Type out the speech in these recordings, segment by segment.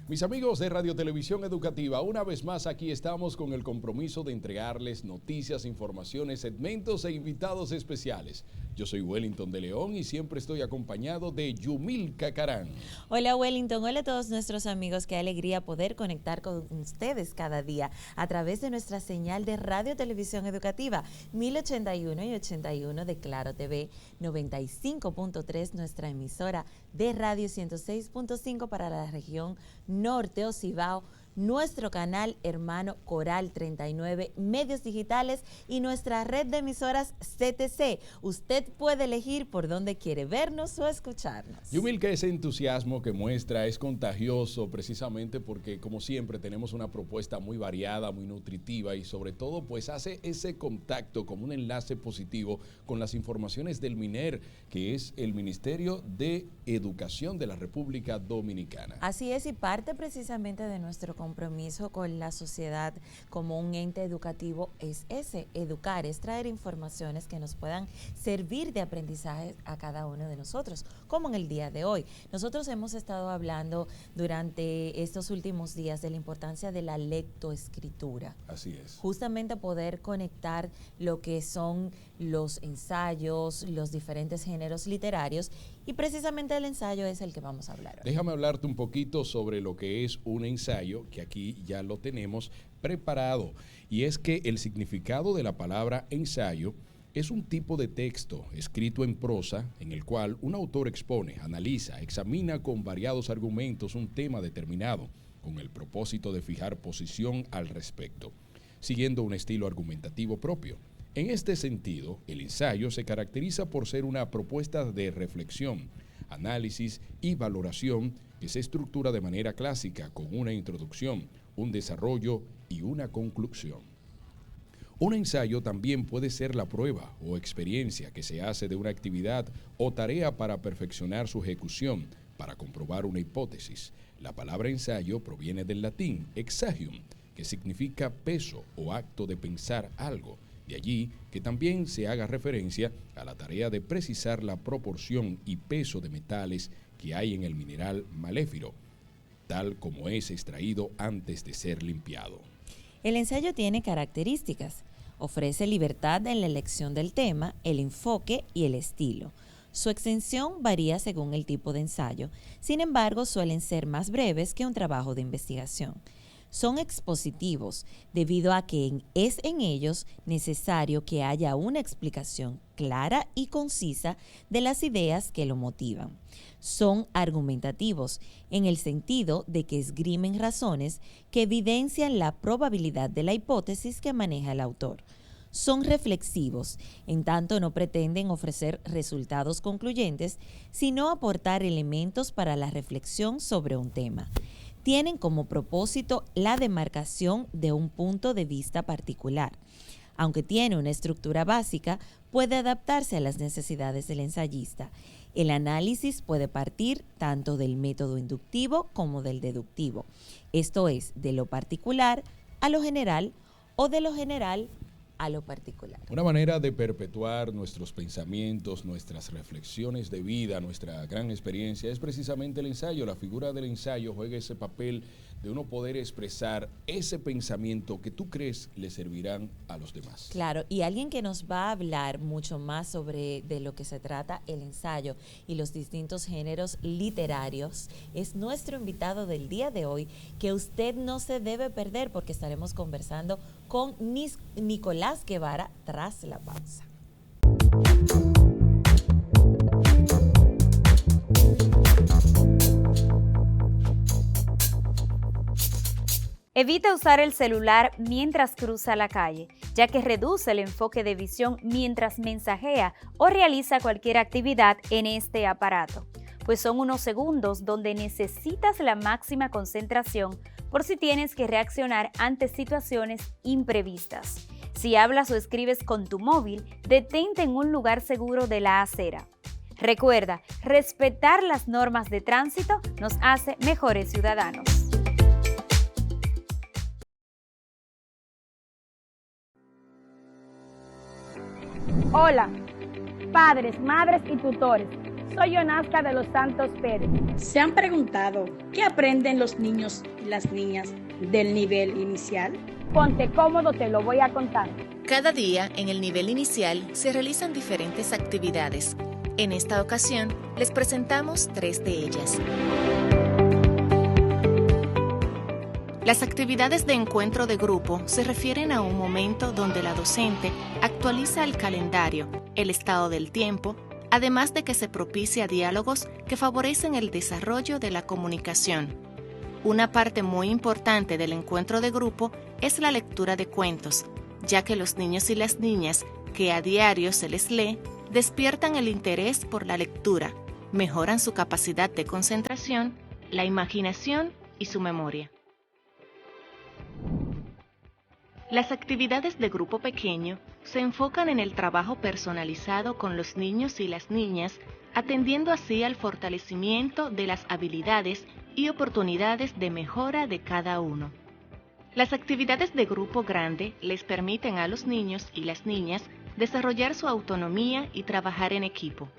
Mis amigos de Radio Televisión Educativa, una vez más aquí estamos con el compromiso de entregarles noticias, informaciones, segmentos e invitados especiales. Yo soy Wellington de León y siempre estoy acompañado de Yumilka Carán. Hola Wellington, hola a todos nuestros amigos, qué alegría poder conectar con ustedes cada día a través de nuestra señal de Radio Televisión Educativa 1081 y 81 de Claro TV, 95.3 nuestra emisora de Radio 106.5 para la región norte o Cibao, nuestro canal hermano Coral 39, medios digitales y nuestra red de emisoras CTC. Usted puede elegir por dónde quiere vernos o escucharnos. Yumilka, ese entusiasmo que muestra es contagioso precisamente porque, como siempre, tenemos una propuesta muy variada, muy nutritiva y sobre todo pues hace ese contacto como un enlace positivo con las informaciones del MINER, que es el Ministerio de Educación de la República Dominicana. Así es, y parte precisamente de nuestro compromiso con la sociedad como un ente educativo es ese, educar, es traer informaciones que nos puedan servir de aprendizaje a cada uno de nosotros, como en el día de hoy. Nosotros hemos estado hablando durante estos últimos días de la importancia de la lectoescritura. Así es. Justamente poder conectar lo que son los ensayos, los diferentes géneros literarios, y precisamente el ensayo es el que vamos a hablar hoy. Déjame hablarte un poquito sobre lo que es un ensayo, que aquí ya lo tenemos preparado, y es que el significado de la palabra ensayo es un tipo de texto escrito en prosa en el cual un autor expone, analiza, examina con variados argumentos un tema determinado con el propósito de fijar posición al respecto, siguiendo un estilo argumentativo propio. En este sentido, el ensayo se caracteriza por ser una propuesta de reflexión, análisis y valoración que se estructura de manera clásica con una introducción, un desarrollo y una conclusión. Un ensayo también puede ser la prueba o experiencia que se hace de una actividad o tarea para perfeccionar su ejecución, para comprobar una hipótesis. La palabra ensayo proviene del latín exagium, que significa peso o acto de pensar algo. De allí que también se haga referencia a la tarea de precisar la proporción y peso de metales que hay en el mineral maléfiro, tal como es extraído antes de ser limpiado. El ensayo tiene características. Ofrece libertad en la elección del tema, el enfoque y el estilo. Su extensión varía según el tipo de ensayo, sin embargo suelen ser más breves que un trabajo de investigación. Son expositivos debido a que es en ellos necesario que haya una explicación clara y concisa de las ideas que lo motivan. Son argumentativos en el sentido de que esgrimen razones que evidencian la probabilidad de la hipótesis que maneja el autor. Son reflexivos, en tanto no pretenden ofrecer resultados concluyentes, sino aportar elementos para la reflexión sobre un tema. Tienen como propósito la demarcación de un punto de vista particular. Aunque tiene una estructura básica, puede adaptarse a las necesidades del ensayista. El análisis puede partir tanto del método inductivo como del deductivo, esto es, de lo particular a lo general o de lo general a lo particular. Una manera de perpetuar nuestros pensamientos, nuestras reflexiones de vida, nuestra gran experiencia es precisamente el ensayo. La figura del ensayo juega ese papel de uno poder expresar ese pensamiento que tú crees le servirán a los demás. Claro, y alguien que nos va a hablar mucho más sobre de lo que se trata el ensayo y los distintos géneros literarios es nuestro invitado del día de hoy, que usted no se debe perder porque estaremos conversando con Nicolás Guevara tras la pausa. Evita usar el celular mientras cruza la calle, ya que reduce el enfoque de visión mientras mensajea o realiza cualquier actividad en este aparato, pues son unos segundos donde necesitas la máxima concentración por si tienes que reaccionar ante situaciones imprevistas. Si hablas o escribes con tu móvil, detente en un lugar seguro de la acera. Recuerda, respetar las normas de tránsito nos hace mejores ciudadanos. Hola, padres, madres y tutores. Soy Yonasca de los Santos Pérez. ¿Se han preguntado qué aprenden los niños y las niñas del nivel inicial? Ponte cómodo, te lo voy a contar. Cada día en el nivel inicial se realizan diferentes actividades. En esta ocasión les presentamos 3 de ellas. Las actividades de encuentro de grupo se refieren a un momento donde la docente actualiza el calendario, el estado del tiempo, además de que se propicia diálogos que favorecen el desarrollo de la comunicación. Una parte muy importante del encuentro de grupo es la lectura de cuentos, ya que los niños y las niñas que a diario se les lee despiertan el interés por la lectura, mejoran su capacidad de concentración, la imaginación y su memoria. Las actividades de grupo pequeño se enfocan en el trabajo personalizado con los niños y las niñas, atendiendo así al fortalecimiento de las habilidades y oportunidades de mejora de cada uno. Las actividades de grupo grande les permiten a los niños y las niñas desarrollar su autonomía y trabajar en equipo,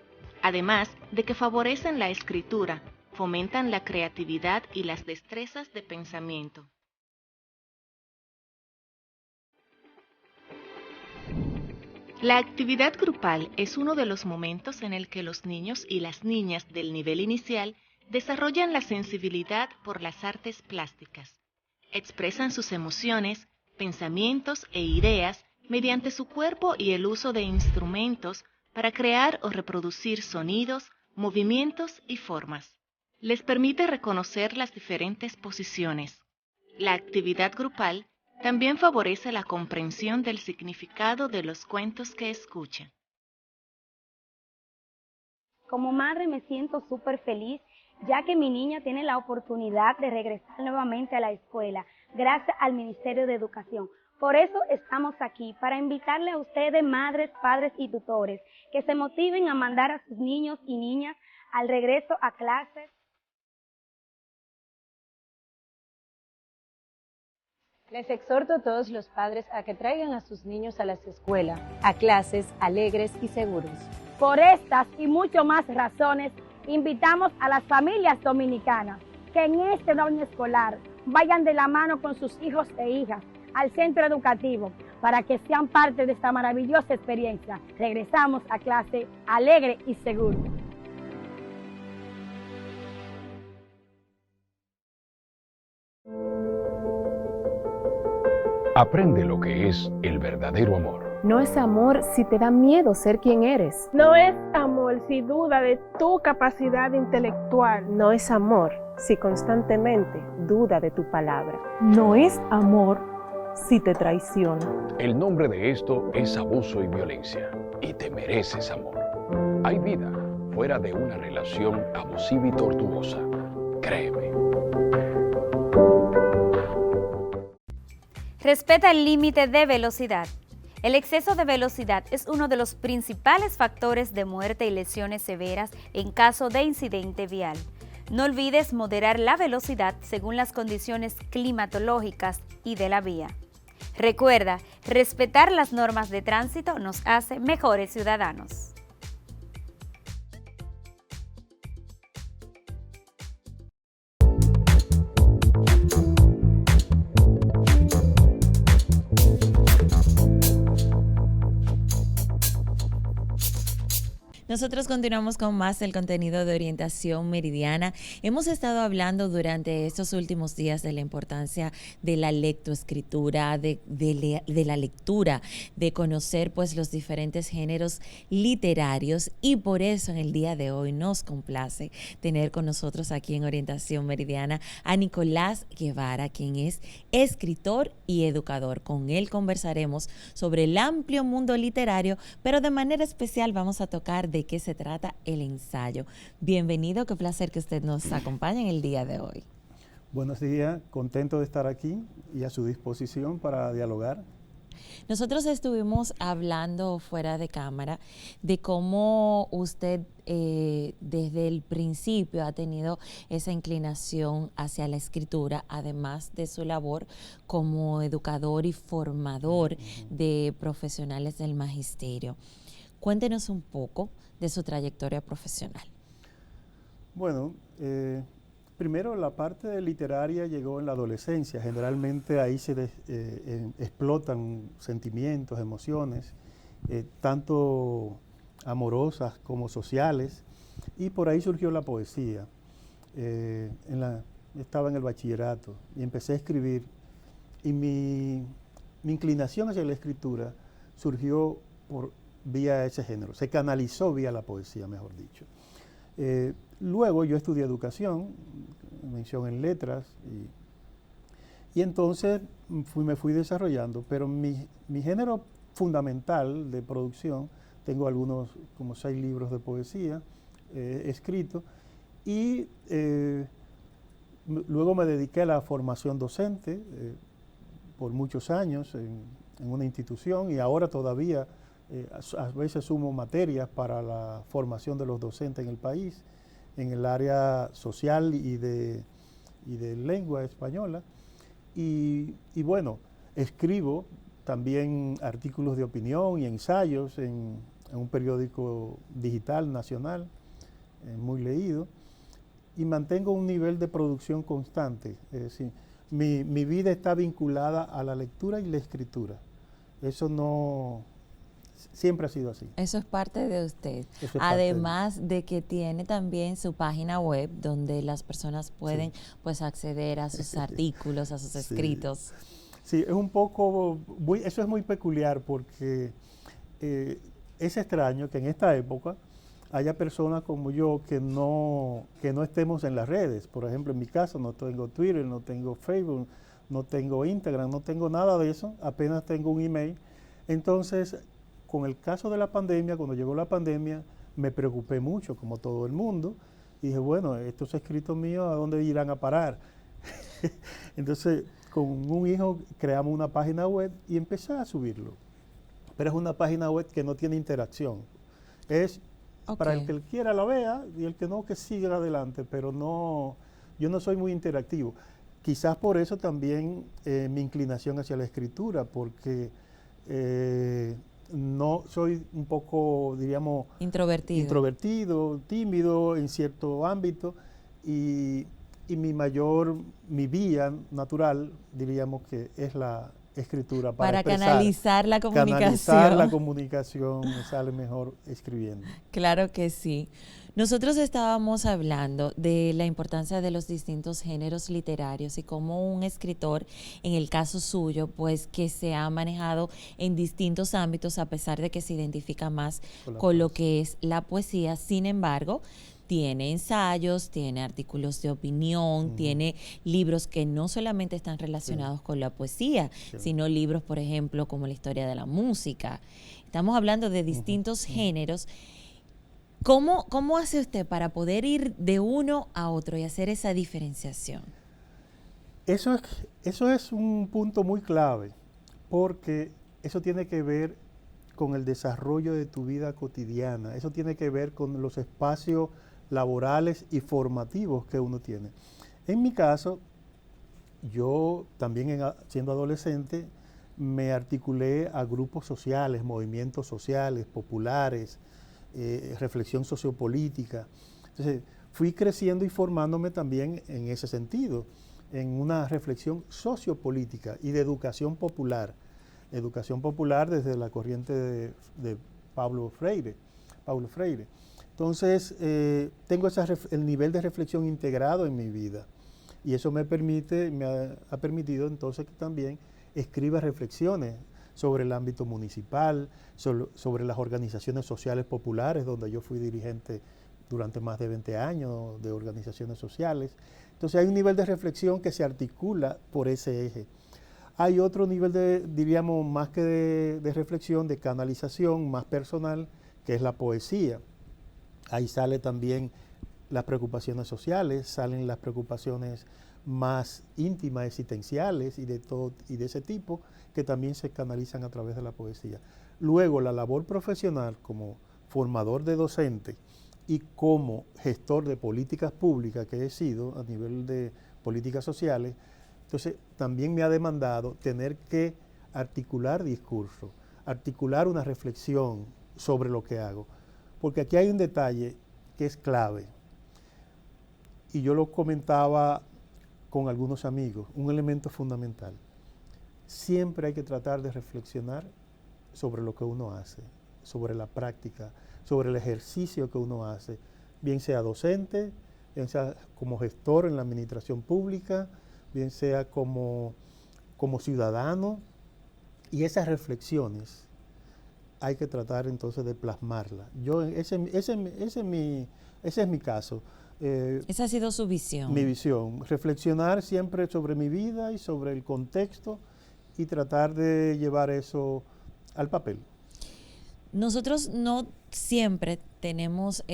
además de que favorecen la escritura, fomentan la creatividad y las destrezas de pensamiento. La actividad grupal es uno de los momentos en el que los niños y las niñas del nivel inicial desarrollan la sensibilidad por las artes plásticas. Expresan sus emociones, pensamientos e ideas mediante su cuerpo y el uso de instrumentos para crear o reproducir sonidos, movimientos y formas. Les permite reconocer las diferentes posiciones. La actividad grupal también favorece la comprensión del significado de los cuentos que escuchan. Como madre me siento súper feliz, ya que mi niña tiene la oportunidad de regresar nuevamente a la escuela, gracias al Ministerio de Educación. Por eso estamos aquí, para invitarle a ustedes, madres, padres y tutores, que se motiven a mandar a sus niños y niñas al regreso a clases. Les exhorto a todos los padres a que traigan a sus niños a las escuelas, a clases alegres y seguros. Por estas y mucho más razones, invitamos a las familias dominicanas que en este nuevo año escolar vayan de la mano con sus hijos e hijas al centro educativo para que sean parte de esta maravillosa experiencia. Regresamos a clase alegre y seguro. Aprende lo que es el verdadero amor. No es amor si te da miedo ser quien eres. No es amor si duda de tu capacidad intelectual. No es amor si constantemente duda de tu palabra. No es amor si te traiciona. El nombre de esto es abuso y violencia, y te mereces amor. Hay vida fuera de una relación abusiva y tortuosa. Créeme. Respeta el límite de velocidad. El exceso de velocidad es uno de los principales factores de muerte y lesiones severas en caso de incidente vial. No olvides moderar la velocidad según las condiciones climatológicas y de la vía. Recuerda, respetar las normas de tránsito nos hace mejores ciudadanos. Nosotros continuamos con más del contenido de Orientación Meridiana. Hemos estado hablando durante estos últimos días de la importancia de la lectoescritura, de la lectura, de conocer pues los diferentes géneros literarios, y por eso en el día de hoy nos complace tener con nosotros aquí en Orientación Meridiana a Nicolás Guevara, quien es escritor y educador. Con él conversaremos sobre el amplio mundo literario, pero de manera especial vamos a tocar de qué se trata el ensayo. Bienvenido, qué placer que usted nos acompañe en el día de hoy. Buenos días, contento de estar aquí y a su disposición para dialogar. Nosotros estuvimos hablando fuera de cámara de cómo usted desde el principio ha tenido esa inclinación hacia la escritura, además de su labor como educador y formador de profesionales del magisterio. Cuéntenos un poco de su trayectoria profesional. Bueno, primero la parte literaria llegó en la adolescencia. Generalmente ahí se explotan sentimientos, emociones, tanto amorosas como sociales, y por ahí surgió la poesía. Estaba en el bachillerato y empecé a escribir, y mi inclinación hacia la escritura surgió vía ese género, se canalizó vía la poesía, mejor dicho. Luego yo estudié educación, mención en letras, y entonces me fui desarrollando, pero mi género fundamental de producción, tengo algunos, como 6 libros de poesía escritos, y luego me dediqué a la formación docente por muchos años en una institución, y ahora todavía a veces sumo materias para la formación de los docentes en el país, en el área social y de lengua española. Y bueno, escribo también artículos de opinión y ensayos en un periódico digital nacional, muy leído, y mantengo un nivel de producción constante. Es decir, mi vida está vinculada a la lectura y la escritura. Eso no... Siempre ha sido así. Eso es parte de usted. Además de que tiene también su página web donde las personas pueden pues acceder a sus artículos, a sus escritos. Sí, es un poco, eso es muy peculiar porque es extraño que en esta época haya personas como yo que no estemos en las redes. Por ejemplo, en mi caso no tengo Twitter, no tengo Facebook, no tengo Instagram, no tengo nada de eso, apenas tengo un email. Entonces, con el caso de la pandemia, cuando llegó la pandemia, me preocupé mucho, como todo el mundo, y dije, bueno, estos escritos míos, ¿a dónde irán a parar? Entonces, con un hijo creamos una página web y empecé a subirlo. Pero es una página web que no tiene interacción. Es para el que quiera la vea y el que no, que siga adelante, pero no, yo no soy muy interactivo. Quizás por eso también mi inclinación hacia la escritura, porque no soy un poco, diríamos, introvertido, tímido en cierto ámbito, y mi vía natural, diríamos que es la escritura para canalizar la comunicación. Canalizar la comunicación me sale mejor escribiendo. Claro que sí. Nosotros estábamos hablando de la importancia de los distintos géneros literarios y cómo un escritor, en el caso suyo, pues que se ha manejado en distintos ámbitos a pesar de que se identifica más con lo que es la poesía. Sin embargo, tiene ensayos, tiene artículos de opinión, tiene libros que no solamente están relacionados con la poesía, sino libros, por ejemplo, como la historia de la música. Estamos hablando de distintos géneros. ¿Cómo hace usted para poder ir de uno a otro y hacer esa diferenciación? Eso es un punto muy clave, porque eso tiene que ver con el desarrollo de tu vida cotidiana, eso tiene que ver con los espacios laborales y formativos que uno tiene. En mi caso, yo también siendo adolescente me articulé a grupos sociales, movimientos sociales, populares, reflexión sociopolítica. Entonces, fui creciendo y formándome también en ese sentido, en una reflexión sociopolítica y de educación popular desde la corriente de Paulo Freire. Entonces, tengo el nivel de reflexión integrado en mi vida, y eso me ha permitido entonces que también escriba reflexiones sobre el ámbito municipal, sobre las organizaciones sociales populares, donde yo fui dirigente durante más de 20 años de organizaciones sociales. Entonces hay un nivel de reflexión que se articula por ese eje. Hay otro nivel diríamos, más que de reflexión, de canalización más personal, que es la poesía. Ahí sale también las preocupaciones sociales, salen las preocupaciones más íntimas, existenciales y de ese tipo, que también se canalizan a través de la poesía. Luego, la labor profesional como formador de docente y como gestor de políticas públicas que he sido a nivel de políticas sociales, entonces también me ha demandado tener que articular discurso, articular una reflexión sobre lo que hago. Porque aquí hay un detalle que es clave. y yo lo comentaba con algunos amigos, un elemento fundamental. Siempre hay que tratar de reflexionar sobre lo que uno hace, sobre la práctica, sobre el ejercicio que uno hace, bien sea docente, bien sea como gestor en la administración pública, bien sea como ciudadano, y esas reflexiones hay que tratar entonces de plasmarlas. Ese es mi caso. Esa ha sido su visión. Mi visión, reflexionar siempre sobre mi vida y sobre el contexto y tratar de llevar eso al papel. Nosotros no siempre tenemos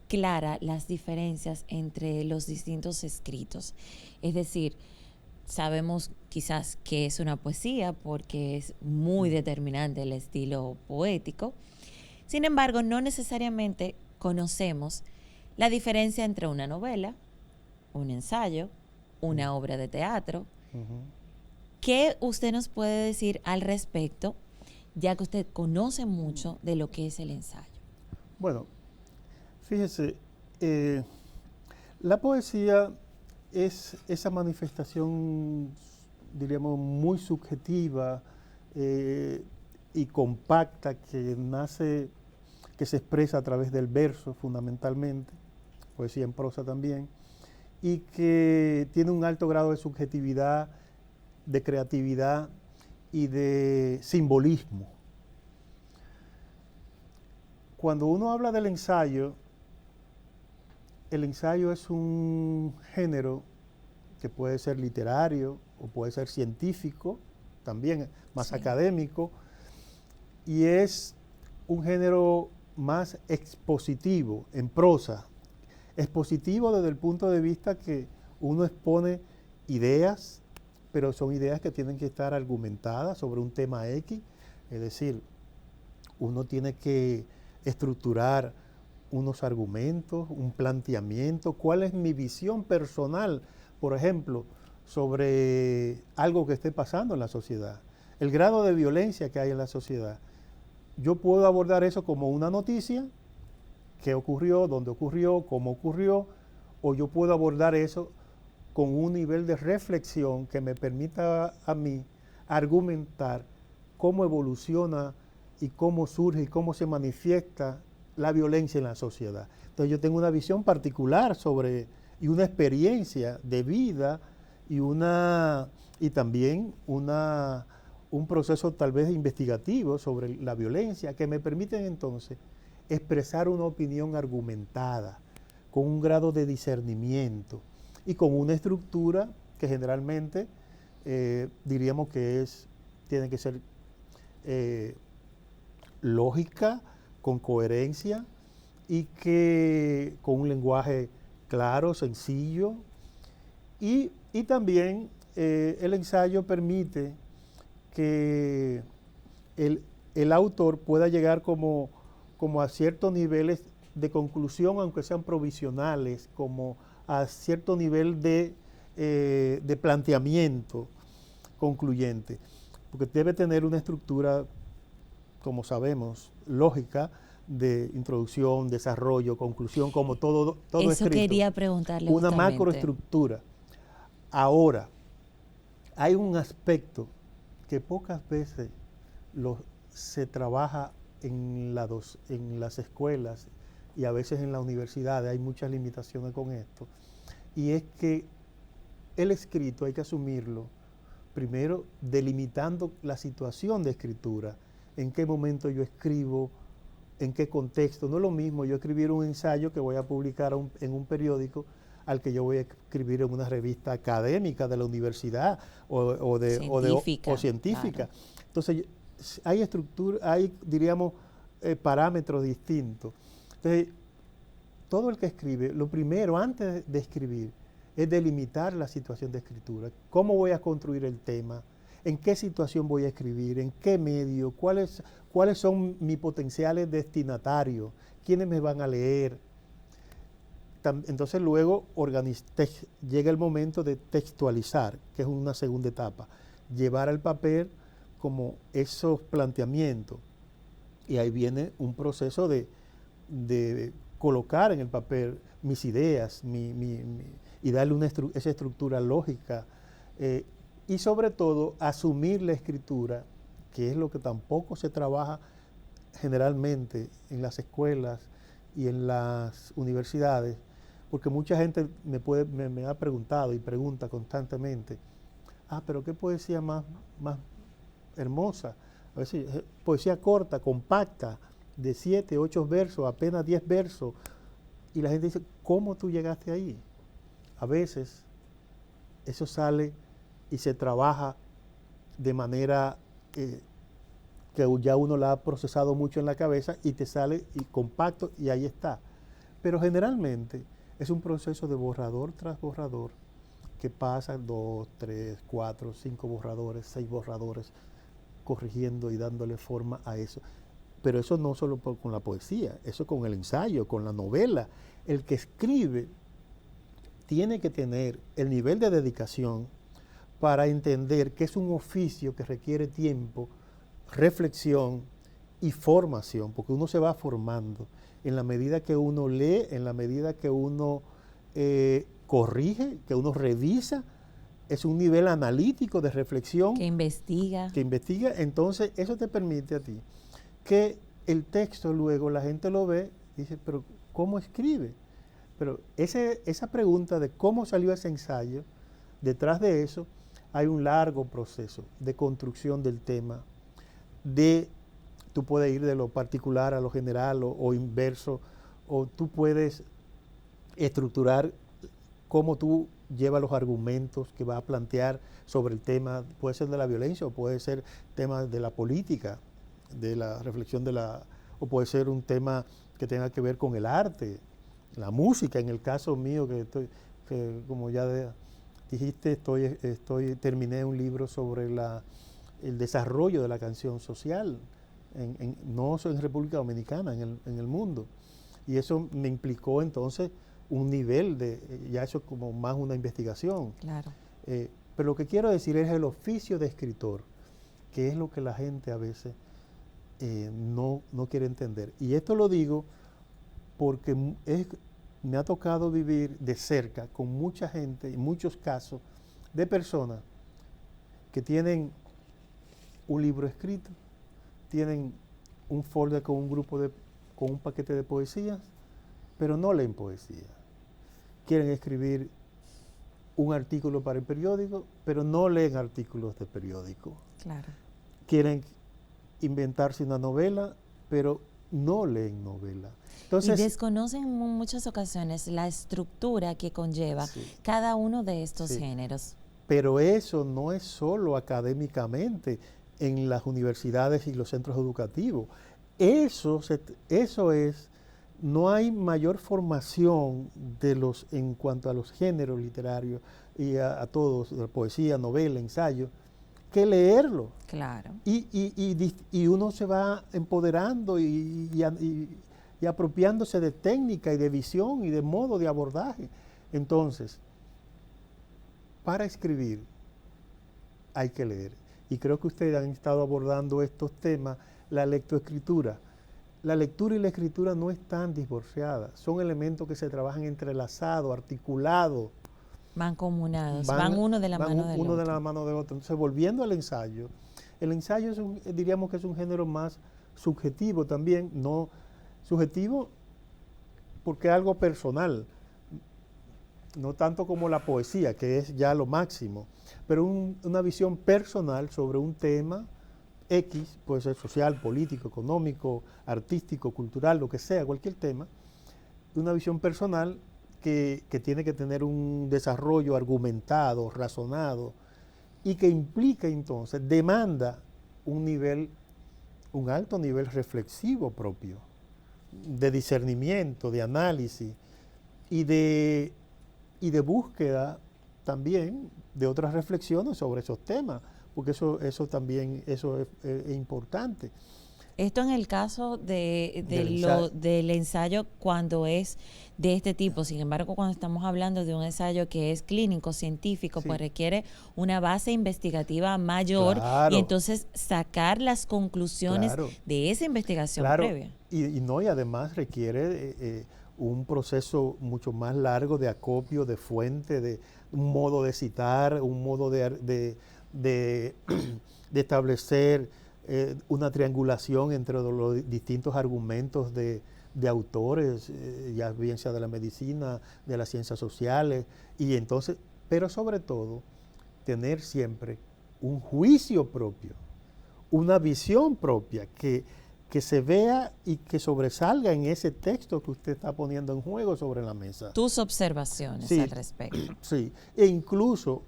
clara las diferencias entre los distintos escritos. Es decir, sabemos quizás que es una poesía porque es muy determinante el estilo poético. Sin embargo, no necesariamente conocemos la diferencia entre una novela, un ensayo, una obra de teatro. ¿Qué usted nos puede decir al respecto, ya que usted conoce mucho de lo que es el ensayo? Bueno, fíjese, la poesía es esa manifestación, diríamos, muy subjetiva y compacta que se expresa a través del verso fundamentalmente, poesía en prosa también, y que tiene un alto grado de subjetividad, de creatividad y de simbolismo. Cuando uno habla del ensayo, el ensayo es un género que puede ser literario o puede ser científico, también más académico, y es un género más expositivo en prosa. Expositivo desde el punto de vista que uno expone ideas, pero son ideas que tienen que estar argumentadas sobre un tema X, es decir, uno tiene que estructurar unos argumentos, un planteamiento, cuál es mi visión personal, por ejemplo, sobre algo que esté pasando en la sociedad, el grado de violencia que hay en la sociedad. Yo puedo abordar eso como una noticia, qué ocurrió, dónde ocurrió, cómo ocurrió, o yo puedo abordar eso con un nivel de reflexión que me permita a mí argumentar cómo evoluciona y cómo surge y cómo se manifiesta la violencia en la sociedad. Entonces yo tengo una visión particular sobre y una experiencia de vida y también un proceso tal vez investigativo sobre la violencia que me permiten entonces expresar una opinión argumentada con un grado de discernimiento y con una estructura que generalmente diríamos que tiene que ser lógica, con coherencia y que con un lenguaje claro, sencillo, y también el ensayo permite que el autor pueda llegar como a ciertos niveles de conclusión, aunque sean provisionales, como a cierto nivel de planteamiento concluyente, porque debe tener una estructura, como sabemos, lógica, de introducción, desarrollo, conclusión, como todo eso escrito. Quería preguntarle una justamente. Macroestructura. Ahora, hay un aspecto que pocas veces se trabaja en las escuelas y a veces en la universidad, hay muchas limitaciones con esto, y es que el escrito hay que asumirlo primero delimitando la situación de escritura, en qué momento yo escribo, en qué contexto. No es lo mismo yo escribir un ensayo que voy a publicar en un periódico al que yo voy a escribir en una revista académica de la universidad o científica. Claro. Entonces hay diríamos, parámetros distintos. Entonces, todo el que escribe, lo primero antes de escribir es delimitar la situación de escritura. ¿Cómo voy a construir el tema? ¿En qué situación voy a escribir? ¿En qué medio? ¿Cuáles son mis potenciales destinatarios? ¿Quiénes me van a leer? Entonces luego llega el momento de textualizar, que es una segunda etapa. Llevar al papel como esos planteamientos. Y ahí viene un proceso de colocar en el papel mis ideas y darle esa estructura lógica. Y sobre todo, asumir la escritura, que es lo que tampoco se trabaja generalmente en las escuelas y en las universidades, porque mucha gente me ha preguntado y pregunta constantemente, pero qué poesía más hermosa. A veces poesía corta, compacta, de 7, 8 versos, apenas 10 versos, y la gente dice, ¿cómo tú llegaste ahí? A veces eso sale y se trabaja de manera que ya uno la ha procesado mucho en la cabeza y te sale y compacto y ahí está. Pero generalmente es un proceso de borrador tras borrador que pasa 2, 3, 4, 5 borradores, 6 borradores, corrigiendo y dándole forma a eso. Pero eso no solo con la poesía, eso con el ensayo, con la novela. El que escribe tiene que tener el nivel de dedicación para entender que es un oficio que requiere tiempo, reflexión y formación, porque uno se va formando en la medida que uno lee, en la medida que uno corrige, que uno revisa. Es un nivel analítico de reflexión. Que investiga. Entonces eso te permite a ti que el texto luego la gente lo ve y dice, pero ¿cómo escribe? Pero esa pregunta de cómo salió ese ensayo, detrás de eso hay un largo proceso de construcción del tema, tú puedes ir de lo particular a lo general o inverso, o tú puedes estructurar cómo tú llevas los argumentos que vas a plantear sobre el tema, puede ser de la violencia o puede ser tema de la política, de la reflexión o puede ser un tema que tenga que ver con el arte, la música. En el caso mío, que como ya dijiste, terminé un libro sobre el desarrollo de la canción social, no solo en República Dominicana, en el mundo. Y eso me implicó entonces un nivel ya eso es como más una investigación. Claro. Pero lo que quiero decir es el oficio de escritor, que es lo que la gente a veces no quiere entender. Y esto lo digo porque me ha tocado vivir de cerca con mucha gente, y muchos casos de personas que tienen un libro escrito, tienen un folder con un paquete de poesías, pero no leen poesía. Quieren escribir un artículo para el periódico, pero no leen artículos de periódico. Claro. Quieren inventarse una novela, pero no leen novela. Entonces, y desconocen en muchas ocasiones la estructura que conlleva cada uno de estos géneros. Pero eso no es solo académicamente en las universidades y los centros educativos. Eso es, no hay mayor formación en cuanto a los géneros literarios y a todos, poesía, novela, ensayo, que leerlo. Claro. Y uno se va empoderando y apropiándose de técnica y de visión y de modo de abordaje. Entonces, para escribir hay que leer. Y creo que ustedes han estado abordando estos temas, la lectoescritura. La lectura y la escritura no están divorciadas, son elementos que se trabajan entrelazados, articulados. Mancomunados, van uno de la mano del otro. Uno de la mano del otro. Entonces, volviendo al ensayo, el ensayo diríamos que es un género más subjetivo también, no subjetivo porque es algo personal, no tanto como la poesía, que es ya lo máximo, pero una visión personal sobre un tema X, puede ser social, político, económico, artístico, cultural, lo que sea, cualquier tema, una visión personal que tiene que tener un desarrollo argumentado, razonado, y que implica entonces, demanda un alto nivel reflexivo propio, de discernimiento, de análisis y de búsqueda también de otras reflexiones sobre esos temas, porque eso también es importante. Esto en el caso del ensayo cuando es de este tipo. Sin embargo, cuando estamos hablando de un ensayo que es clínico, científico, pues requiere una base investigativa mayor y entonces sacar las conclusiones de esa investigación previa. Y además requiere un proceso mucho más largo de acopio, de fuente, de un modo de citar, un modo de establecer una triangulación entre los distintos argumentos de autores, ya bien sea de la medicina, de las ciencias sociales, y entonces, pero sobre todo, tener siempre un juicio propio, una visión propia que se vea y que sobresalga en ese texto que usted está poniendo en juego sobre la mesa. Tus observaciones Sí, al respecto. Sí, e incluso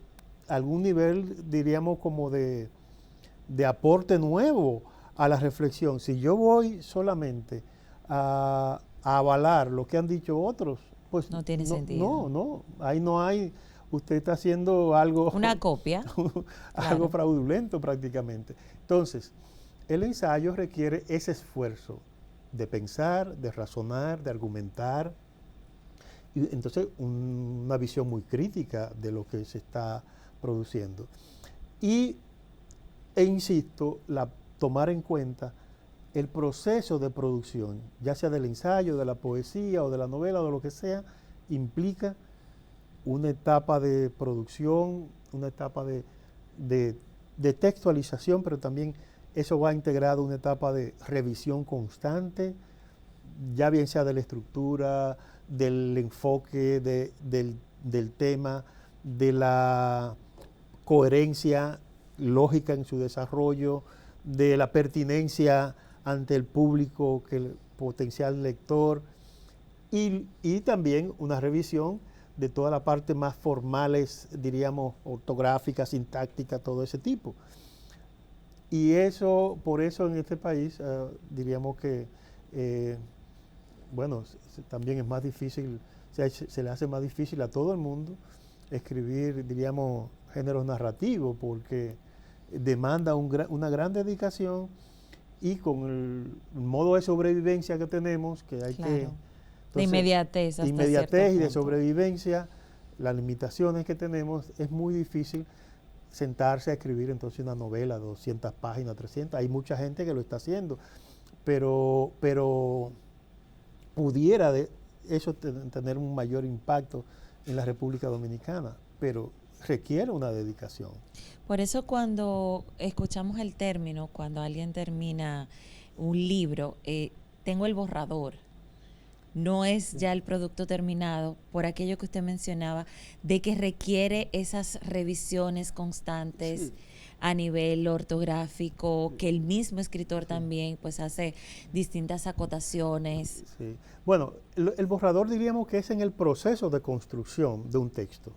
algún nivel, diríamos, como de aporte nuevo a la reflexión. Si yo voy solamente a avalar lo que han dicho otros, pues no tiene sentido. No, ahí no hay, usted está haciendo algo... Una copia. algo fraudulento prácticamente. Entonces, el ensayo requiere ese esfuerzo de pensar, de razonar, de argumentar, y entonces una visión muy crítica de lo que se está produciendo. E insisto, tomar en cuenta el proceso de producción, ya sea del ensayo, de la poesía o de la novela o de lo que sea, implica una etapa de producción, una etapa de textualización, pero también eso va integrado a una etapa de revisión constante, ya bien sea de la estructura, del enfoque del tema, de la coherencia lógica en su desarrollo, de la pertinencia ante el público, que el potencial lector, y también una revisión de toda la parte más formales, diríamos, ortográfica, sintáctica, todo ese tipo. Y eso, por eso en este país, diríamos que, bueno, también es más difícil, se le hace más difícil a todo el mundo escribir, diríamos, géneros narrativos, porque demanda una gran dedicación, y con el modo de sobrevivencia que tenemos, que hay que... De inmediatez. De inmediatez y de sobrevivencia, las limitaciones que tenemos, es muy difícil sentarse a escribir entonces una novela, 200 páginas, 300. Hay mucha gente que lo está haciendo, pero pudiera eso tener un mayor impacto en la República Dominicana, pero requiere una dedicación. Por eso cuando escuchamos el término, cuando alguien termina un libro, tengo el borrador. No es ya el producto terminado, por aquello que usted mencionaba, de que requiere esas revisiones constantes a nivel ortográfico, que el mismo escritor también pues hace distintas acotaciones. Sí. Bueno, el borrador diríamos que es en el proceso de construcción de un texto.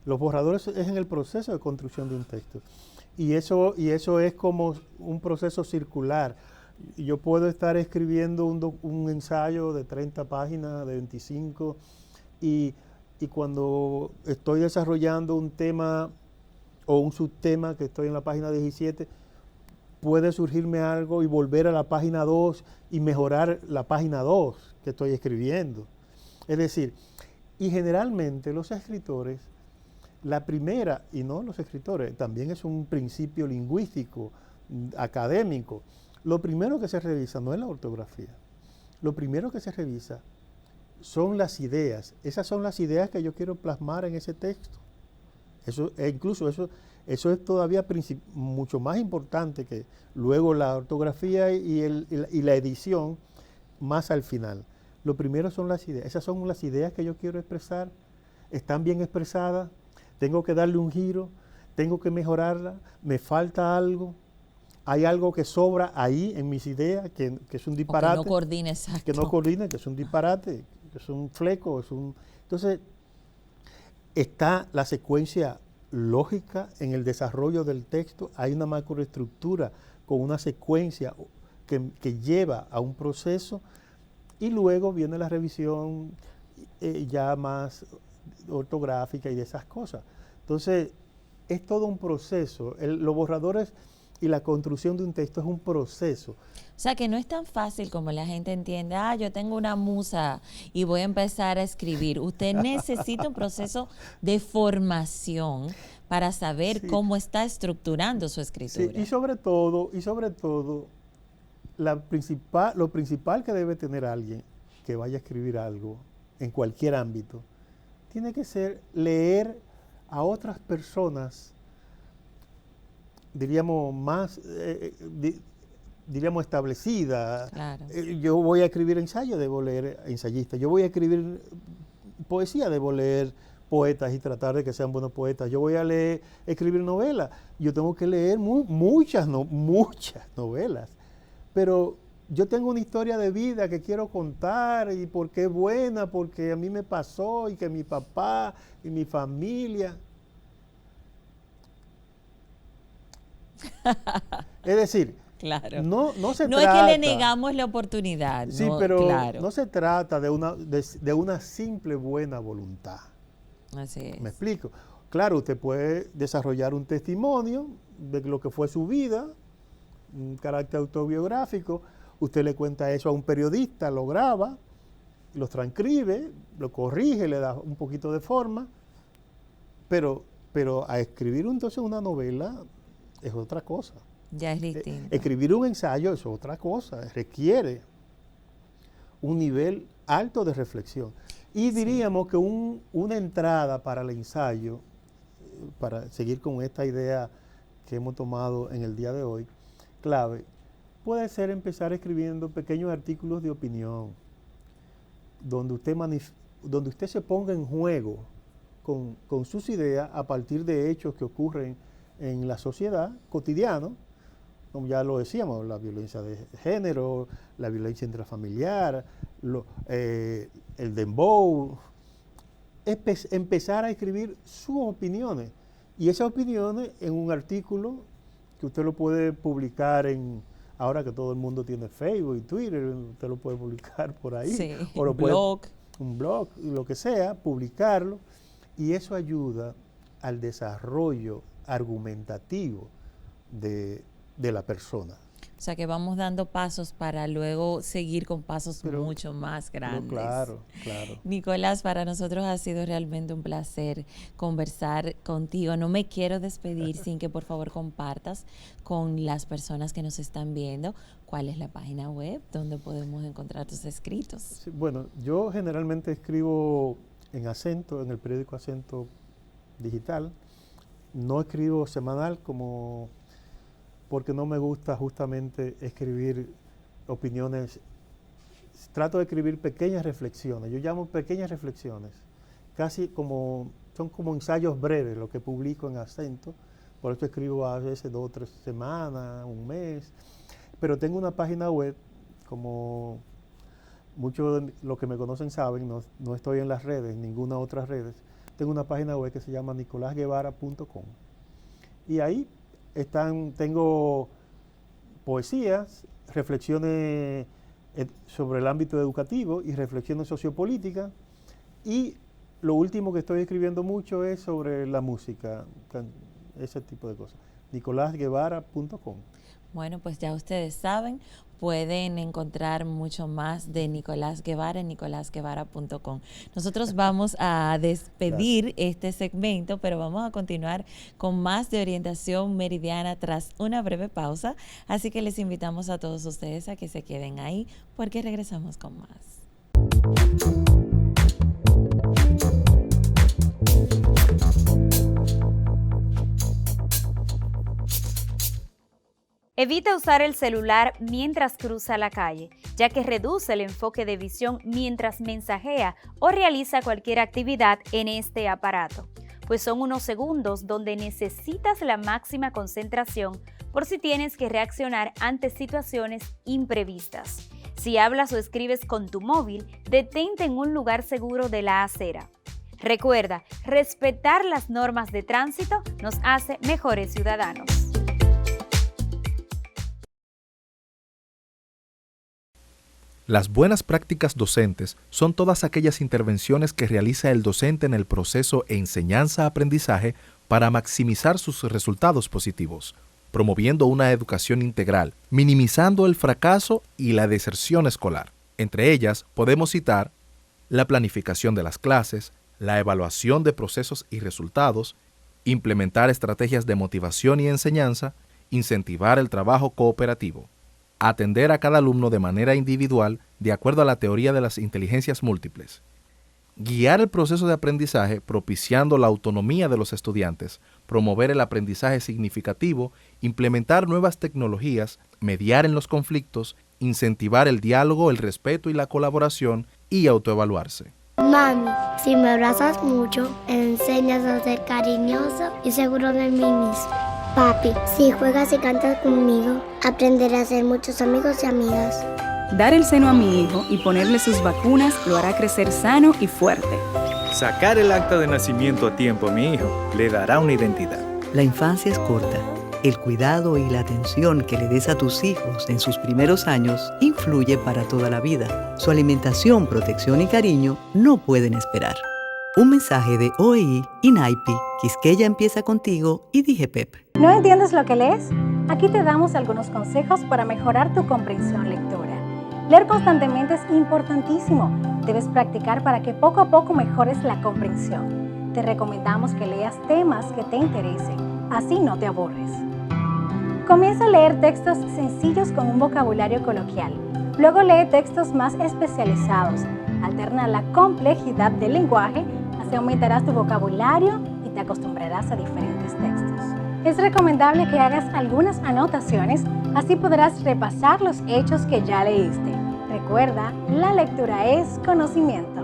Los borradores es en el proceso de construcción de un texto. Y eso es como un proceso circular. Yo puedo estar escribiendo un ensayo de 30 páginas, de 25, y cuando estoy desarrollando un tema o un subtema que estoy en la página 17, puede surgirme algo y volver a la página 2 y mejorar la página 2 que estoy escribiendo. Es decir, y generalmente los escritores, la primera, y no los escritores, también es un principio lingüístico, académico. Lo primero que se revisa no es la ortografía. Lo primero que se revisa son las ideas. Esas son las ideas que yo quiero plasmar en ese texto. Eso es todavía mucho más importante que luego la ortografía y la edición más al final. Lo primero son las ideas. Esas son las ideas que yo quiero expresar. Están bien expresadas. Tengo que darle un giro. Tengo que mejorarla. Me falta algo. Hay algo que sobra ahí en mis ideas, que es un disparate. O que no coordine, exacto. Que no coordine, que es un disparate, que es un fleco. Entonces, está la secuencia lógica en el desarrollo del texto. Hay una macroestructura con una secuencia que lleva a un proceso, y luego viene la revisión ya más ortográfica y de esas cosas. Entonces, es todo un proceso. Los borradores y la construcción de un texto es un proceso. O sea, que no es tan fácil como la gente entiende. Yo tengo una musa y voy a empezar a escribir. Usted necesita un proceso de formación para saber cómo está estructurando su escritura. Sí, y sobre todo, lo principal que debe tener alguien que vaya a escribir algo en cualquier ámbito, tiene que ser leer a otras personas, diríamos, más, diríamos, establecidas. Claro. Yo voy a escribir ensayo, debo leer ensayistas. Yo voy a escribir poesía, debo leer poetas y tratar de que sean buenos poetas. Yo voy a escribir novelas. Yo tengo que leer muchas novelas. Pero yo tengo una historia de vida que quiero contar y porque es buena, porque a mí me pasó y que mi papá y mi familia. Es decir, claro. no se no trata... es que le negamos la oportunidad. Sí, no, pero claro. no se trata de una simple buena voluntad. Así es. ¿Me explico? Claro, usted puede desarrollar un testimonio de lo que fue su vida, un carácter autobiográfico. Usted le cuenta eso a un periodista, lo graba, lo transcribe, lo corrige, le da un poquito de forma, pero a escribir entonces una novela es otra cosa. Ya es distinto. Escribir un ensayo es otra cosa, requiere un nivel alto de reflexión. Y diríamos que una entrada para el ensayo, para seguir con esta idea que hemos tomado en el día de hoy, clave, puede ser empezar escribiendo pequeños artículos de opinión, donde usted se ponga en juego con sus ideas a partir de hechos que ocurren en la sociedad cotidiana, como ya lo decíamos, la violencia de género, la violencia intrafamiliar, el dembow. Empezar a escribir sus opiniones, y esas opiniones en un artículo que usted lo puede publicar ahora que todo el mundo tiene Facebook y Twitter, usted lo puede publicar por ahí. Sí, o lo un blog, lo que sea, publicarlo, y eso ayuda al desarrollo argumentativo de la persona. O sea que vamos dando pasos para luego seguir con pasos mucho más grandes. Claro. Nicolás, para nosotros ha sido realmente un placer conversar contigo. No me quiero despedir sin que por favor compartas con las personas que nos están viendo cuál es la página web donde podemos encontrar tus escritos. Sí, bueno, yo generalmente escribo en Acento, en el periódico Acento Digital. No escribo semanal porque no me gusta justamente escribir opiniones. Trato de escribir pequeñas reflexiones. Yo llamo pequeñas reflexiones. Son como ensayos breves lo que publico en Acento. Por eso escribo a veces 2 o 3 semanas, un mes. Pero tengo una página web, como muchos de los que me conocen saben, no estoy en las redes, en ninguna otra redes. Tengo una página web que se llama nicolasguevara.com. Y ahí tengo poesías, reflexiones sobre el ámbito educativo y reflexiones sociopolíticas. Y lo último que estoy escribiendo mucho es sobre la música, ese tipo de cosas. nicolasguevara.com. Bueno, pues ya ustedes saben, pueden encontrar mucho más de Nicolás Guevara en nicolasguevara.com. Nosotros vamos a despedir este segmento, pero vamos a continuar con más de orientación meridiana tras una breve pausa. Así que les invitamos a todos ustedes a que se queden ahí porque regresamos con más. Evita usar el celular mientras cruza la calle, ya que reduce el enfoque de visión mientras mensajea o realiza cualquier actividad en este aparato, pues son unos segundos donde necesitas la máxima concentración por si tienes que reaccionar ante situaciones imprevistas. Si hablas o escribes con tu móvil, detente en un lugar seguro de la acera. Recuerda, respetar las normas de tránsito nos hace mejores ciudadanos. Las buenas prácticas docentes son todas aquellas intervenciones que realiza el docente en el proceso enseñanza-aprendizaje para maximizar sus resultados positivos, promoviendo una educación integral, minimizando el fracaso y la deserción escolar. Entre ellas podemos citar la planificación de las clases, la evaluación de procesos y resultados, implementar estrategias de motivación y enseñanza, incentivar el trabajo cooperativo. Atender a cada alumno de manera individual de acuerdo a la teoría de las inteligencias múltiples, guiar el proceso de aprendizaje propiciando la autonomía de los estudiantes, promover el aprendizaje significativo, implementar nuevas tecnologías, mediar en los conflictos, incentivar el diálogo, el respeto y la colaboración y autoevaluarse. Mami, si me abrazas mucho, enseñas a ser cariñoso y seguro de mí mismo. Papi, si juegas y cantas conmigo, aprenderé a hacer muchos amigos y amigas. Dar el seno a mi hijo y ponerle sus vacunas lo hará crecer sano y fuerte. Sacar el acta de nacimiento a tiempo a mi hijo le dará una identidad. La infancia es corta. El cuidado y la atención que le des a tus hijos en sus primeros años influye para toda la vida. Su alimentación, protección y cariño no pueden esperar. Un mensaje de OEI y NAIPI, Quisqueya empieza contigo y DIGEPEP. ¿No entiendes lo que lees? Aquí te damos algunos consejos para mejorar tu comprensión lectora. Leer constantemente es importantísimo. Debes practicar para que poco a poco mejores la comprensión. Te recomendamos que leas temas que te interesen, así no te aburres. Comienza a leer textos sencillos con un vocabulario coloquial. Luego lee textos más especializados. Alterna la complejidad del lenguaje, así aumentarás tu vocabulario y te acostumbrarás a diferentes textos. Es recomendable que hagas algunas anotaciones, así podrás repasar los hechos que ya leíste. Recuerda, la lectura es conocimiento.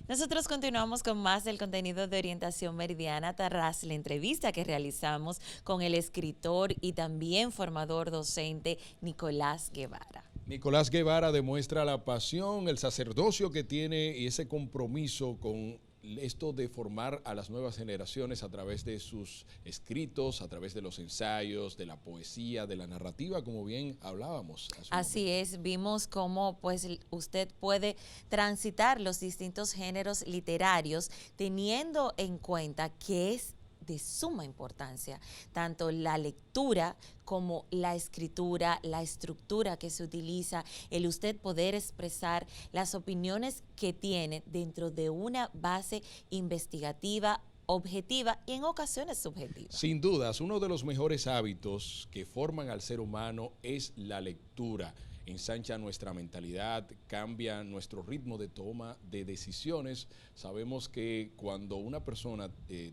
Nosotros continuamos con más del contenido de Orientación Meridiana tras la entrevista que realizamos con el escritor y también formador docente Nicolás Guevara. Nicolás Guevara demuestra la pasión, el sacerdocio que tiene y ese compromiso con esto de formar a las nuevas generaciones a través de sus escritos, a través de los ensayos, de la poesía, de la narrativa, como bien hablábamos. Así es, vimos cómo pues usted puede transitar los distintos géneros literarios teniendo en cuenta que es de suma importancia, tanto la lectura como la escritura, la estructura que se utiliza, el usted poder expresar las opiniones que tiene dentro de una base investigativa, objetiva y en ocasiones subjetiva. Sin dudas, uno de los mejores hábitos que forman al ser humano es la lectura. Ensancha nuestra mentalidad, cambia nuestro ritmo de toma de decisiones. Sabemos que cuando una persona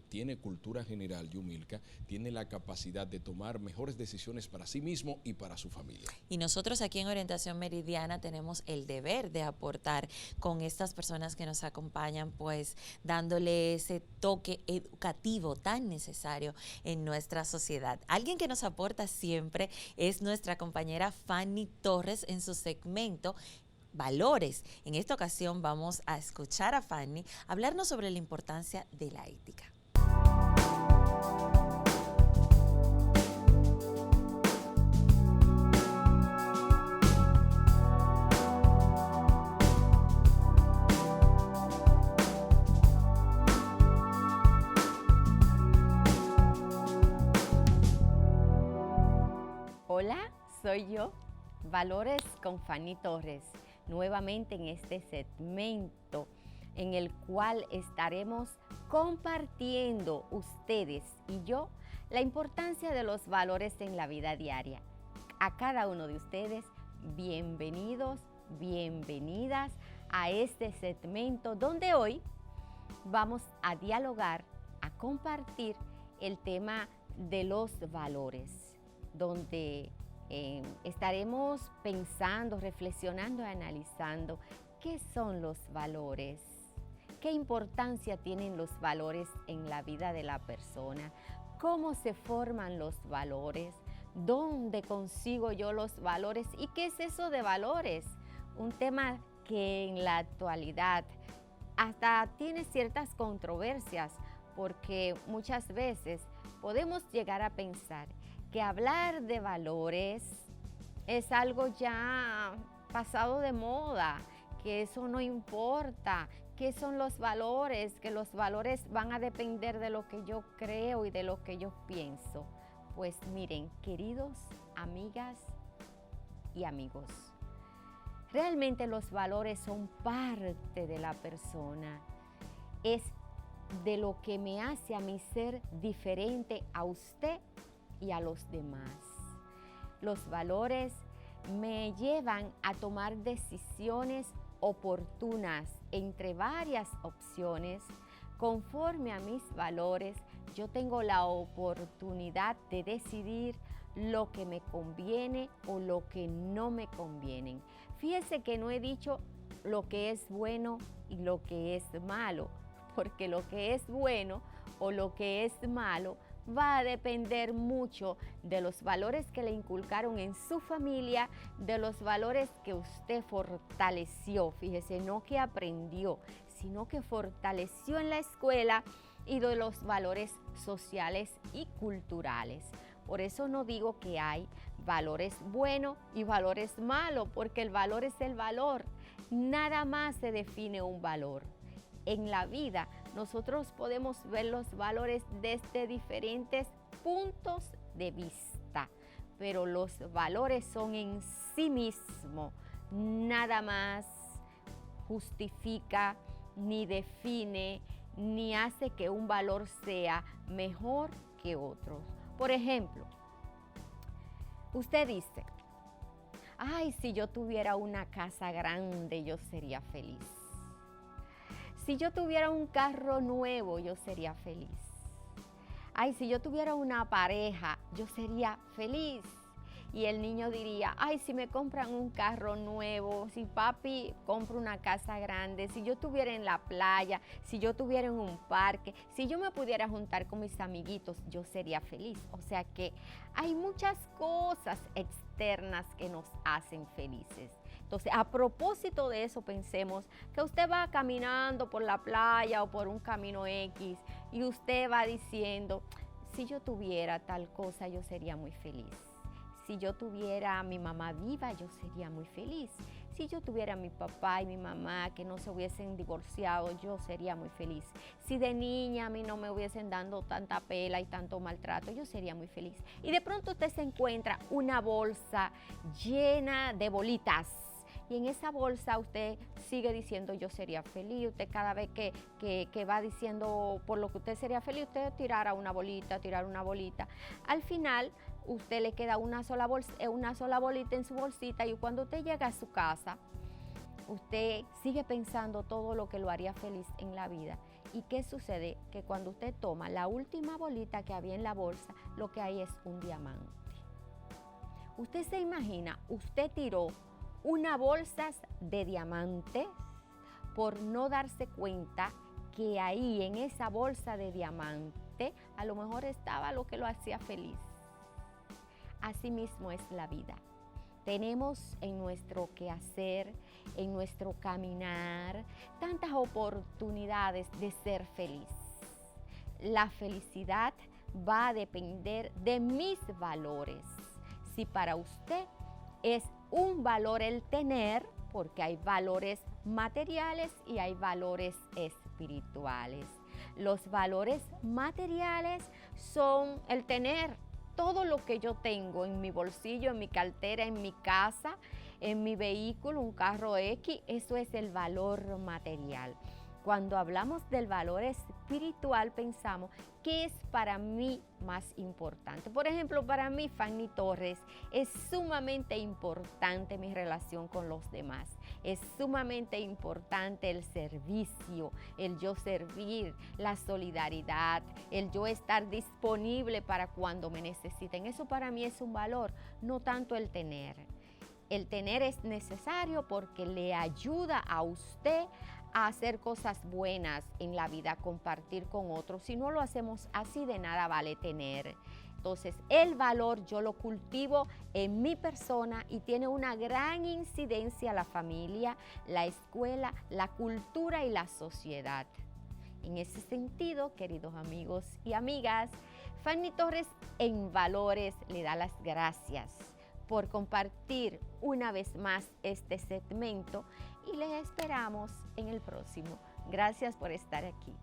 tiene cultura general, Yumilka, tiene la capacidad de tomar mejores decisiones para sí mismo y para su familia. Y nosotros aquí en Orientación Meridiana tenemos el deber de aportar con estas personas que nos acompañan, pues dándole ese toque educativo tan necesario en nuestra sociedad. Alguien que nos aporta siempre es nuestra compañera Fanny Torres en su segmento Valores. En esta ocasión vamos a escuchar a Fanny hablarnos sobre la importancia de la ética. Hola, soy yo. Valores con Fanny Torres, nuevamente en este segmento en el cual estaremos compartiendo ustedes y yo la importancia de los valores en la vida diaria. A cada uno de ustedes, bienvenidos, bienvenidas a este segmento donde hoy vamos a dialogar, a compartir el tema de los valores, donde estaremos pensando, reflexionando y analizando qué son los valores, qué importancia tienen los valores en la vida de la persona, cómo se forman los valores, dónde consigo yo los valores y qué es eso de valores. Un tema que en la actualidad hasta tiene ciertas controversias porque muchas veces podemos llegar a pensar que hablar de valores es algo ya pasado de moda, que eso no importa, qué son los valores, que los valores van a depender de lo que yo creo y de lo que yo pienso. Pues miren, queridos amigas y amigos, realmente los valores son parte de la persona. Es de lo que me hace a mí ser diferente a usted y a los demás. Los valores me llevan a tomar decisiones oportunas entre varias opciones. Conforme a mis valores, yo tengo la oportunidad de decidir lo que me conviene o lo que no me conviene. Fíjese que no he dicho lo que es bueno y lo que es malo, porque lo que es bueno o lo que es malo va a depender mucho de los valores que le inculcaron en su familia, de los valores que usted fortaleció, fíjese, no que aprendió, sino que fortaleció en la escuela, y de los valores sociales y culturales. Por eso no digo que hay valores buenos y valores malos, porque el valor es el valor. Nada más se define un valor. En la vida nosotros podemos ver los valores desde diferentes puntos de vista, pero los valores son en sí mismos, nada más justifica, ni define, ni hace que un valor sea mejor que otros. Por ejemplo, usted dice, ay, si yo tuviera una casa grande, yo sería feliz. Si yo tuviera un carro nuevo, yo sería feliz. Ay, si yo tuviera una pareja, yo sería feliz. Y el niño diría, ay, si me compran un carro nuevo, si papi compra una casa grande, si yo estuviera en la playa, si yo estuviera en un parque, si yo me pudiera juntar con mis amiguitos, yo sería feliz. O sea que hay muchas cosas externas que nos hacen felices. Entonces, a propósito de eso, pensemos que usted va caminando por la playa o por un camino X y usted va diciendo, si yo tuviera tal cosa, yo sería muy feliz. Si yo tuviera a mi mamá viva, yo sería muy feliz. Si yo tuviera a mi papá y mi mamá que no se hubiesen divorciado, yo sería muy feliz. Si de niña a mí no me hubiesen dado tanta pela y tanto maltrato, yo sería muy feliz. Y de pronto usted se encuentra una bolsa llena de bolitas. Y en esa bolsa usted sigue diciendo yo sería feliz. Usted cada vez que va diciendo por lo que usted sería feliz, usted tirar una bolita. Al final usted le queda una sola bolita en su bolsita, y cuando usted llega a su casa, usted sigue pensando todo lo que lo haría feliz en la vida. ¿Y qué sucede? Que cuando usted toma la última bolita que había en la bolsa, lo que hay es un diamante. Usted se imagina, usted tiró una bolsa de diamantes por no darse cuenta que ahí en esa bolsa de diamante a lo mejor estaba lo que lo hacía feliz. Así mismo es la vida. Tenemos en nuestro quehacer, en nuestro caminar, tantas oportunidades de ser feliz. La felicidad va a depender de mis valores. Si para usted es un valor el tener, porque hay valores materiales y hay valores espirituales. Los valores materiales son el tener todo lo que yo tengo en mi bolsillo, en mi cartera, en mi casa, en mi vehículo, un carro X, eso es el valor material. Cuando hablamos del valor espiritual, pensamos qué es para mí más importante. Por ejemplo, para mí, Fanny Torres, es sumamente importante mi relación con los demás. Es sumamente importante el servicio, el yo servir, la solidaridad, el yo estar disponible para cuando me necesiten. Eso para mí es un valor, no tanto el tener. El tener es necesario porque le ayuda a usted a hacer cosas buenas en la vida, compartir con otros. Si no lo hacemos así, de nada vale tener. Entonces, el valor yo lo cultivo en mi persona y tiene una gran incidencia la familia, la escuela, la cultura y la sociedad. En ese sentido, queridos amigos y amigas, Fanny Torres en Valores le da las gracias por compartir una vez más este segmento y les esperamos en el próximo. Gracias por estar aquí.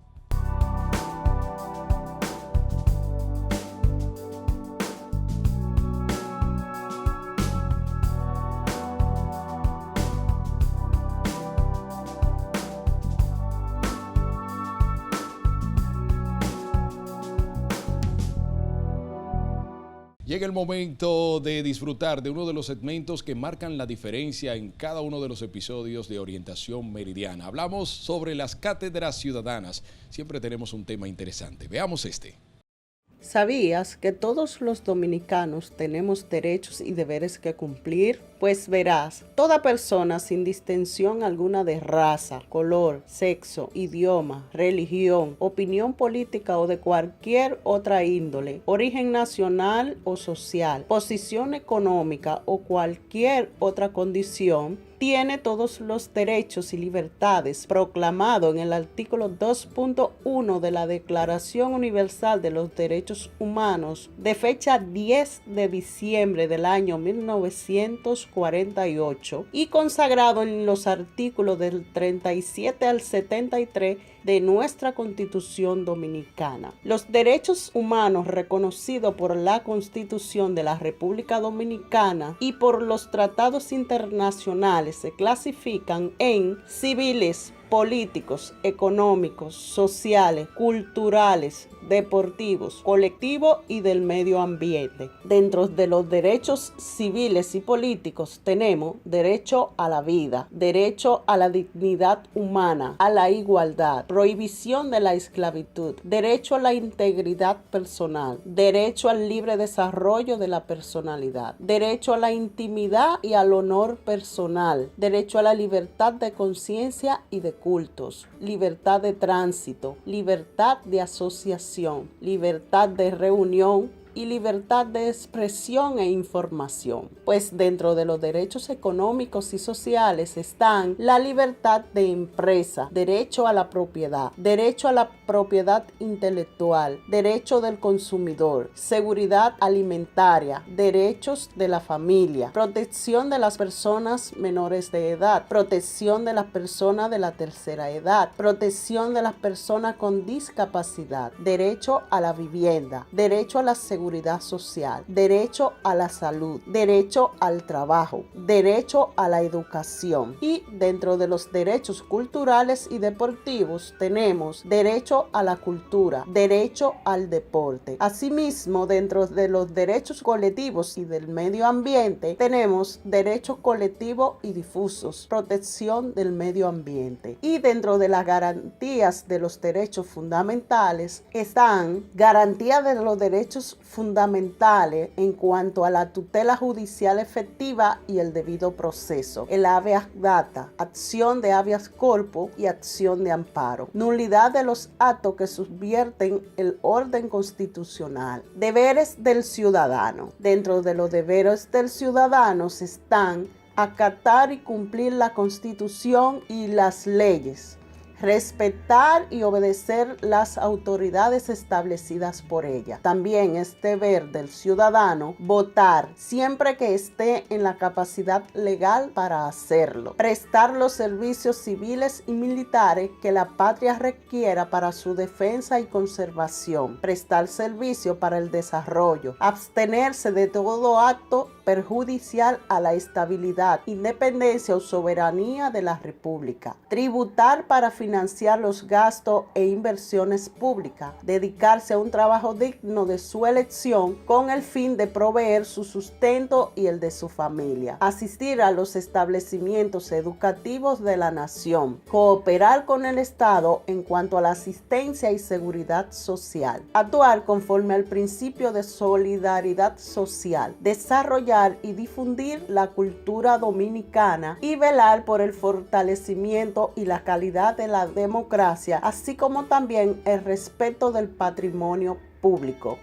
Llega el momento de disfrutar de uno de los segmentos que marcan la diferencia en cada uno de los episodios de Orientación Meridiana. Hablamos sobre las cátedras ciudadanas. Siempre tenemos un tema interesante. Veamos este. ¿Sabías que todos los dominicanos tenemos derechos y deberes que cumplir? Pues verás, toda persona sin distinción alguna de raza, color, sexo, idioma, religión, opinión política o de cualquier otra índole, origen nacional o social, posición económica o cualquier otra condición, tiene todos los derechos y libertades proclamado en el artículo 2.1 de la Declaración Universal de los Derechos Humanos de fecha 10 de diciembre del año 1948 y consagrado en los artículos del 37 al 73 de nuestra Constitución Dominicana. Los derechos humanos reconocidos por la Constitución de la República Dominicana y por los tratados internacionales se clasifican en civiles, políticos, económicos, sociales, culturales, deportivos, colectivos y del medio ambiente. Dentro de los derechos civiles y políticos tenemos derecho a la vida, derecho a la dignidad humana, a la igualdad, prohibición de la esclavitud, derecho a la integridad personal, derecho al libre desarrollo de la personalidad, derecho a la intimidad y al honor personal, derecho a la libertad de conciencia y de cultos, libertad de tránsito, libertad de asociación, libertad de reunión y libertad de expresión e información. Pues dentro de los derechos económicos y sociales están la libertad de empresa, derecho a la propiedad intelectual, derecho del consumidor, seguridad alimentaria, derechos de la familia, protección de las personas menores de edad, protección de las personas de la tercera edad, protección de las personas con discapacidad, derecho a la vivienda, derecho a la seguridad social, derecho a la salud, derecho al trabajo, derecho a la educación. Y dentro de los derechos culturales y deportivos tenemos derecho a la cultura, derecho al deporte. Asimismo, dentro de los derechos colectivos y del medio ambiente tenemos derechos colectivos y difusos, protección del medio ambiente. Y dentro de las garantías de los derechos fundamentales están garantía de los derechos fundamentales en cuanto a la tutela judicial efectiva y el debido proceso, el habeas data, acción de habeas corpus y acción de amparo, nulidad de los actos que subvierten el orden constitucional, deberes del ciudadano. Dentro de los deberes del ciudadano están acatar y cumplir la Constitución y las leyes, respetar y obedecer las autoridades establecidas por ella. También es deber del ciudadano votar siempre que esté en la capacidad legal para hacerlo. Prestar los servicios civiles y militares que la patria requiera para su defensa y conservación. Prestar servicio para el desarrollo. Abstenerse de todo acto perjudicial a la estabilidad, independencia o soberanía de la República. Tributar para financiar los gastos e inversiones públicas. Dedicarse a un trabajo digno de su elección con el fin de proveer su sustento y el de su familia. Asistir a los establecimientos educativos de la nación. Cooperar con el Estado en cuanto a la asistencia y seguridad social. Actuar conforme al principio de solidaridad social. Desarrollar y difundir la cultura dominicana y velar por el fortalecimiento y la calidad de la democracia, así como también el respeto del patrimonio público.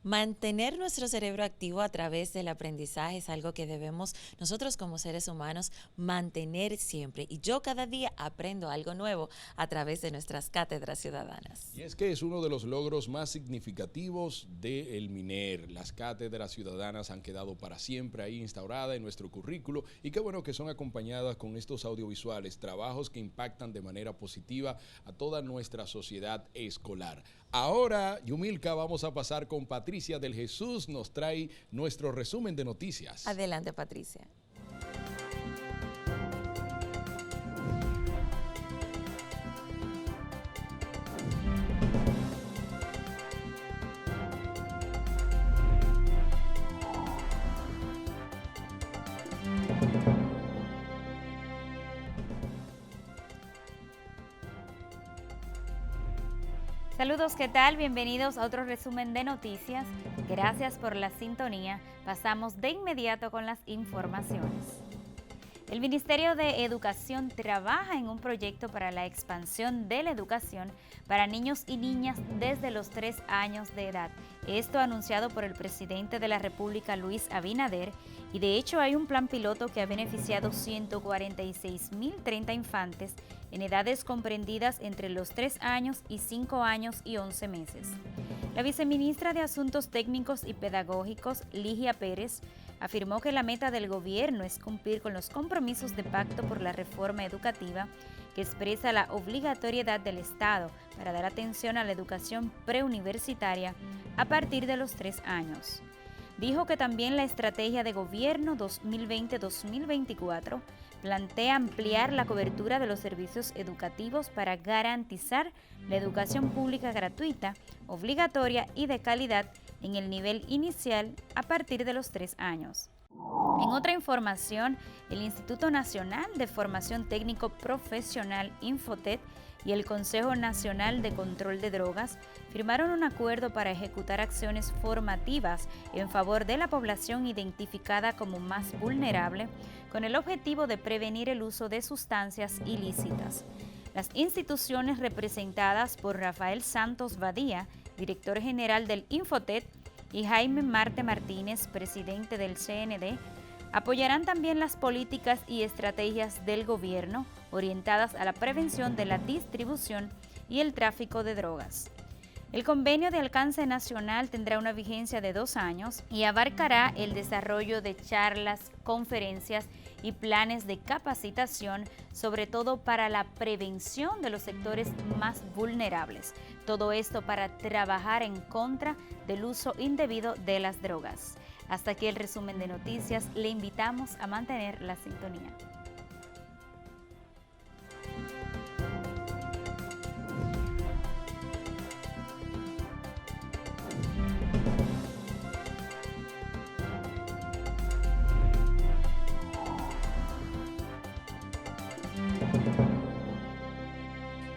Mantener nuestro cerebro activo a través del aprendizaje es algo que debemos nosotros como seres humanos mantener siempre. Y yo cada día aprendo algo nuevo a través de nuestras cátedras ciudadanas. Y es que es uno de los logros más significativos del MINER. Las cátedras ciudadanas han quedado para siempre ahí instauradas en nuestro currículo y qué bueno que son acompañadas con estos audiovisuales, trabajos que impactan de manera positiva a toda nuestra sociedad escolar. Ahora, Yumilka, vamos a pasar con Patricia del Jesús, nos trae nuestro resumen de noticias. Adelante, Patricia. Saludos, ¿qué tal? Bienvenidos a otro resumen de noticias. Gracias por la sintonía. Pasamos de inmediato con las informaciones. El Ministerio de Educación trabaja en un proyecto para la expansión de la educación para niños y niñas desde los 3 años de edad. Esto anunciado por el presidente de la República, Luis Abinader, y de hecho hay un plan piloto que ha beneficiado 146.030 infantes en edades comprendidas entre los 3 años y 5 años y 11 meses. La viceministra de Asuntos Técnicos y Pedagógicos, Ligia Pérez, afirmó que la meta del gobierno es cumplir con los compromisos de Pacto por la Reforma Educativa, que expresa la obligatoriedad del Estado para dar atención a la educación preuniversitaria a partir de los 3 años. Dijo que también la estrategia de gobierno 2020-2024 plantea ampliar la cobertura de los servicios educativos para garantizar la educación pública gratuita, obligatoria y de calidad en el nivel inicial a partir de los 3 años. En otra información, el Instituto Nacional de Formación Técnico Profesional Infotet y el Consejo Nacional de Control de Drogas firmaron un acuerdo para ejecutar acciones formativas en favor de la población identificada como más vulnerable, con el objetivo de prevenir el uso de sustancias ilícitas. Las instituciones representadas por Rafael Santos Badía, director general del Infotet, y Jaime Marte Martínez, presidente del CND, apoyarán también las políticas y estrategias del gobierno orientadas a la prevención de la distribución y el tráfico de drogas. El convenio de alcance nacional tendrá una vigencia de 2 años y abarcará el desarrollo de charlas, conferencias y planes de capacitación, sobre todo para la prevención de los sectores más vulnerables. Todo esto para trabajar en contra del uso indebido de las drogas. Hasta aquí el resumen de noticias. Le invitamos a mantener la sintonía.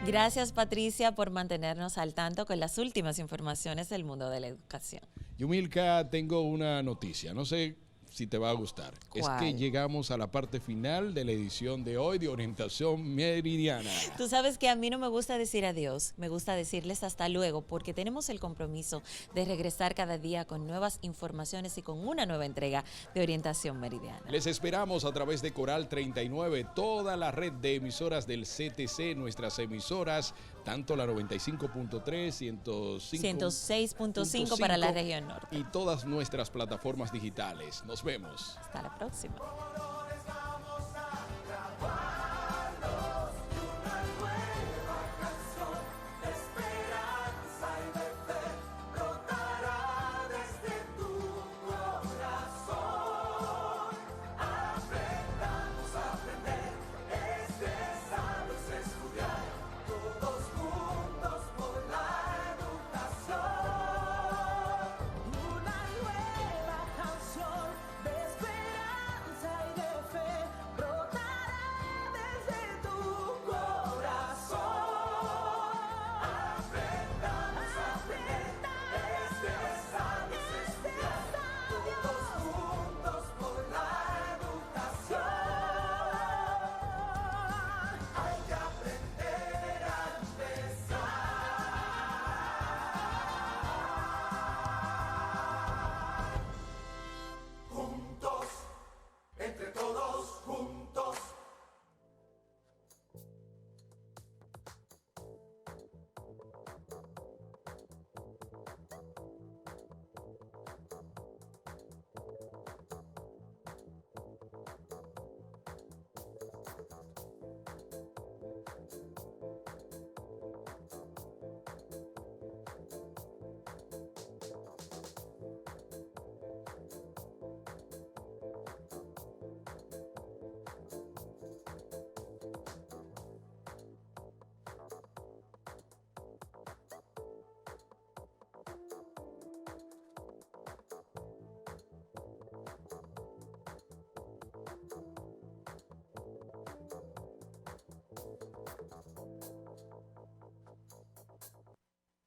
Gracias, Patricia, por mantenernos al tanto con las últimas informaciones del mundo de la educación. Yumilka, tengo una noticia. No sé si te va a gustar. ¿Cuál? Es que llegamos a la parte final de la edición de hoy de Orientación Meridiana. Tú sabes que a mí no me gusta decir adiós, me gusta decirles hasta luego, porque tenemos el compromiso de regresar cada día con nuevas informaciones y con una nueva entrega de Orientación Meridiana. Les esperamos a través de Coral 39, toda la red de emisoras del CTC, nuestras emisoras, tanto la 95.3, 106.5 para la región norte. Y todas nuestras plataformas digitales. Nos vemos. Hasta la próxima.